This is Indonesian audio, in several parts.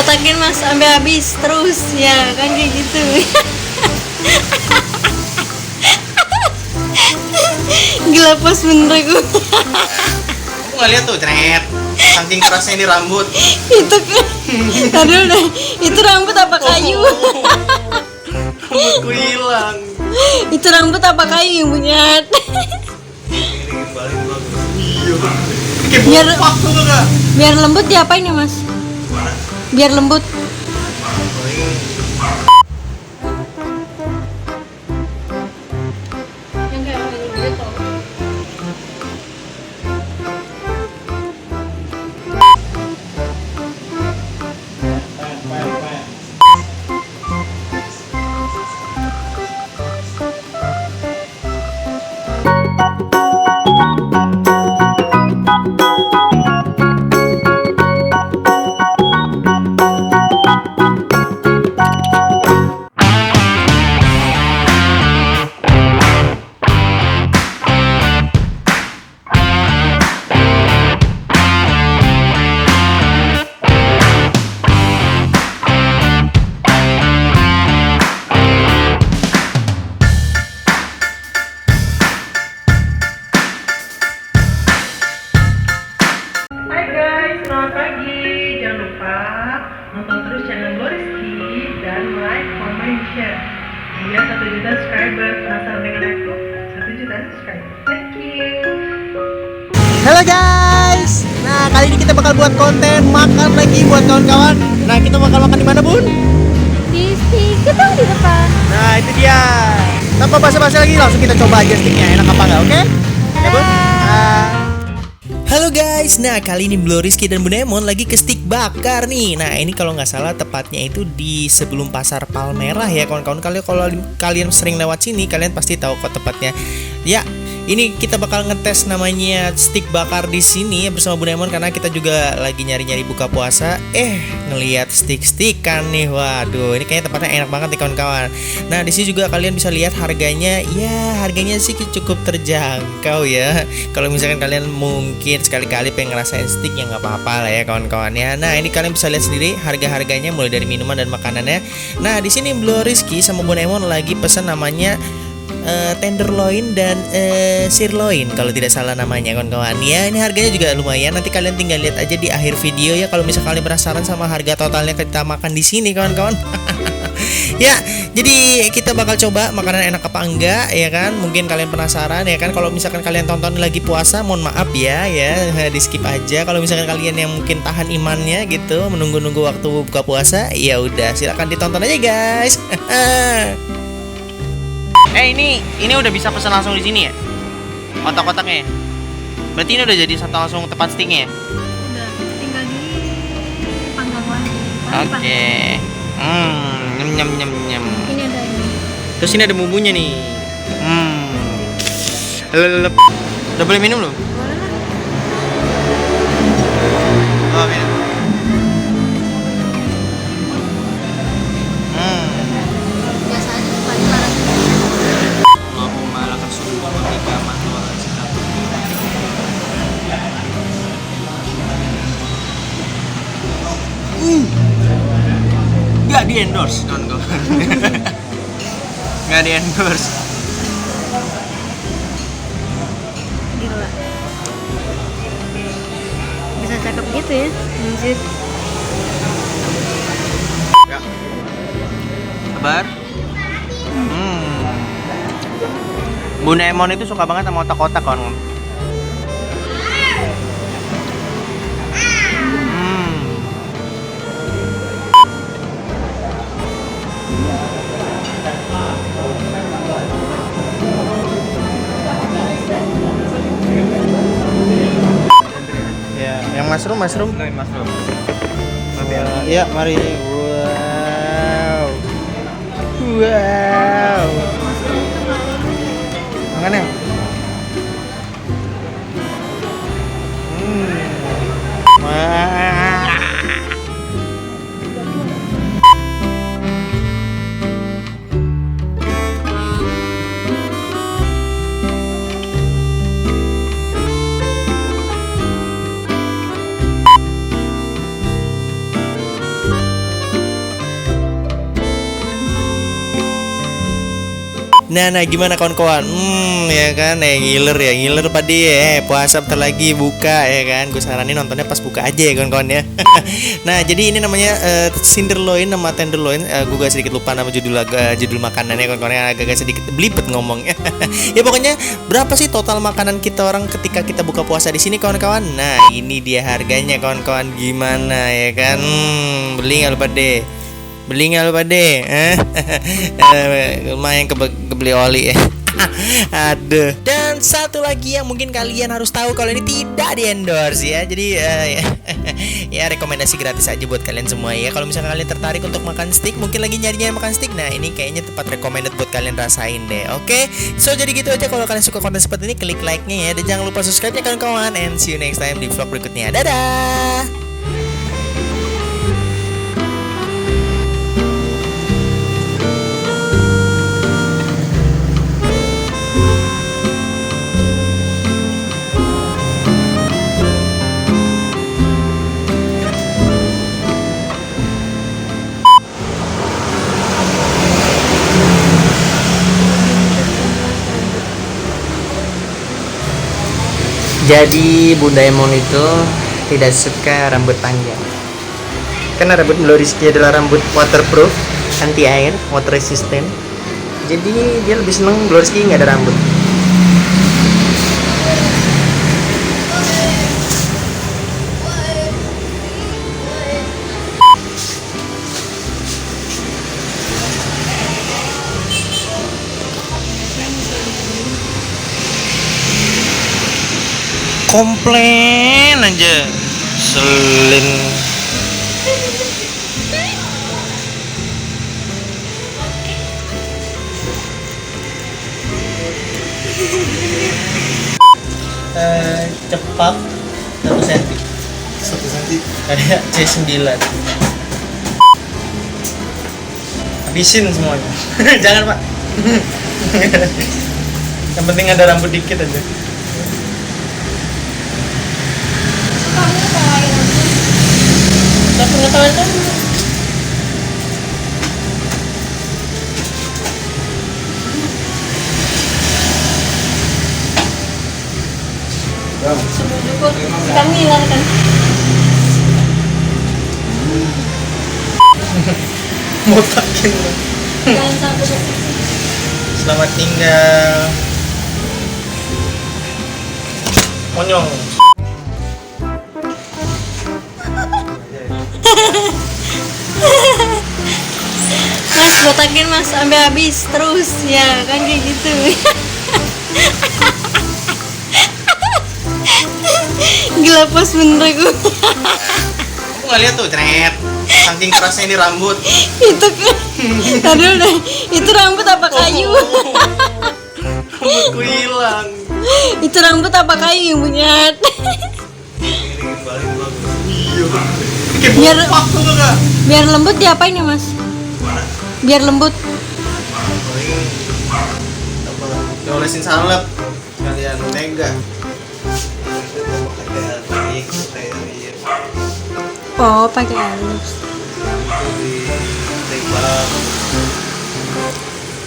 Kotakin mas sampai habis terus ya kan kayak gitu. Gila pas bener aku. Aku nggak lihat tuh, cret. Saking kerasnya ini rambut. Itu kan. Aduh deh. Itu rambut apa kayu? Rambutku hilang. Itu rambut apa kayu yang punya? Ini balik bagus. Iya. Kayak Biar- bopak tuh enggak? Biar lembut diapain ya mas? Biar lembut. Yang kayak gitu. Hai guys, selamat pagi. Jangan lupa nonton terus channel Gloriski dan like, comment, share. Biar 1 juta subscriber. Penasaran dengan aku? 1 juta subscriber. Thank you. Halo guys. Nah, kali ini kita bakal buat konten makan lagi buat kawan-kawan. Nah, kita bakal makan di mana, Bun? Di gedung di depan. Nah, itu dia. Tanpa basa-basi lagi, langsung kita coba aja sticknya enak apa enggak, oke? Ya, Bun? Halo guys, nah kali ini Gloriski dan Bunda Emon lagi ke stick bakar nih. Nah ini kalau nggak salah tepatnya itu di sebelum pasar Palmerah ya kawan-kawan. Kalau kalian sering lewat sini kalian pasti tahu kok tepatnya. Ya, ini kita bakal ngetes namanya stick bakar di sini ya bersama Bunda Emon karena kita juga lagi nyari-nyari buka puasa. Ngelihat stick-stickan nih, waduh ini kayaknya tempatnya enak banget nih kawan-kawan. Nah di sini juga kalian bisa lihat harganya, ya harganya sih cukup terjangkau ya. Kalau misalkan kalian mungkin sekali-kali pengen ngerasain stick ya nggak apa-apa lah ya kawan-kawan ya. Nah ini kalian bisa lihat sendiri harga-harganya mulai dari minuman dan makanannya. Nah di sini Gloriski sama Bunda Emon lagi pesan namanya tenderloin dan sirloin kalau tidak salah namanya kawan-kawan ya. Ini harganya juga lumayan, nanti kalian tinggal lihat aja di akhir video ya kalau misalnya kalian penasaran sama harga totalnya kita makan di sini kawan-kawan. Ya, jadi kita bakal coba makanan enak apa enggak ya kan. Mungkin kalian penasaran ya kan. Kalau misalkan kalian tonton lagi puasa, mohon maaf ya di skip aja. Kalau misalkan kalian yang mungkin tahan imannya gitu, menunggu-nunggu waktu buka puasa, ya udah silakan ditonton aja guys. Ini udah bisa pesan langsung di sini ya? Kotak-kotaknya. Berarti ini udah jadi satu langsung tempat sticknya ya? Udah tinggal di panggang lagi. Oke. Nyam. Ini ada ini. Terus ini ada bumbunya nih. Lelep. Udah boleh minum loh? Boleh lah. Oh, minum. Biasa aja paling larang. Allahumma lakal syukur wa bika man wa al-sidaq. Nggak di endorse kawan-kawan. Nggak di endorse. Gila. Bisa cakep gitu ya. Anjir. Ya. Sabar. Bunda Emon itu suka banget sama otak-otak kawan. Ya, yang mushroom. Iya, mari. Wow. Makan ya? Wah. Nah gimana kawan-kawan? Ya kan, ngiler pade puasa bentar lagi buka ya kan. Gue saranin nontonnya pas buka aja ya kawan-kawan ya. Nah jadi ini namanya Cinderloin sama Tenderloin. Gue gak sedikit lupa nama judul makanannya kawan-kawan ya, agak sedikit belibet ngomongnya. Ya pokoknya berapa sih total makanan kita orang ketika kita buka puasa di sini kawan-kawan? Nah ini dia harganya kawan-kawan, gimana ya kan? Beli nggak lupa deh. Beli nggak lupa deh, lumayan kebeli oli ya. Aduh. Dan satu lagi yang mungkin kalian harus tahu kalau ini tidak di endorse ya. Jadi ya rekomendasi gratis aja buat kalian semua ya. Kalau misalnya kalian tertarik untuk makan steak, mungkin lagi nyari makan steak, nah ini kayaknya tempat recommended buat kalian rasain deh. Oke, so jadi gitu aja. Kalau kalian suka konten seperti ini, klik like-nya ya, dan jangan lupa subscribe ya kawan-kawan. And see you next time di vlog berikutnya. Dadah. Jadi Bunda Emon itu tidak suka rambut panjang. Karena rambut Rizky adalah rambut waterproof, anti air, water resistant. Jadi dia lebih seneng Rizky nggak ada rambut. Komplain aja, selin. Cepat 1 cm. 1 cm. Kayak C9. Habisin semuanya. Jangan pak. Yang penting ada rambut dikit aja. Pengetahuan kan kami hilang kan. motakin. Jangan sampai Selamat tinggal monyong. Mas botakin mas sampai habis terus ya kan kayak gitu. Gila pas bener gue. Aku nggak lihat tuh, cret. Saking kerasnya ini rambut. Itu kan. Tadi udah. Itu rambut apa kayu? Rambutku hilang. Itu rambut apa kayu yang punya? Biar Biar lembut diapain ya mas? Biar lembut. diolesin salep kalian tega. Oh pakai halus.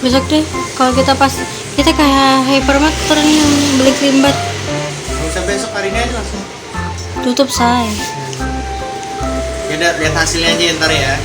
Besok deh kalau kita kayak hypermarket nih yang beli krimbat. Nggak usah besok, hari ini aja langsung. Tutup say. Ya udah, lihat hasilnya aja ntar ya.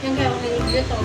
Yang kayak orang India tau.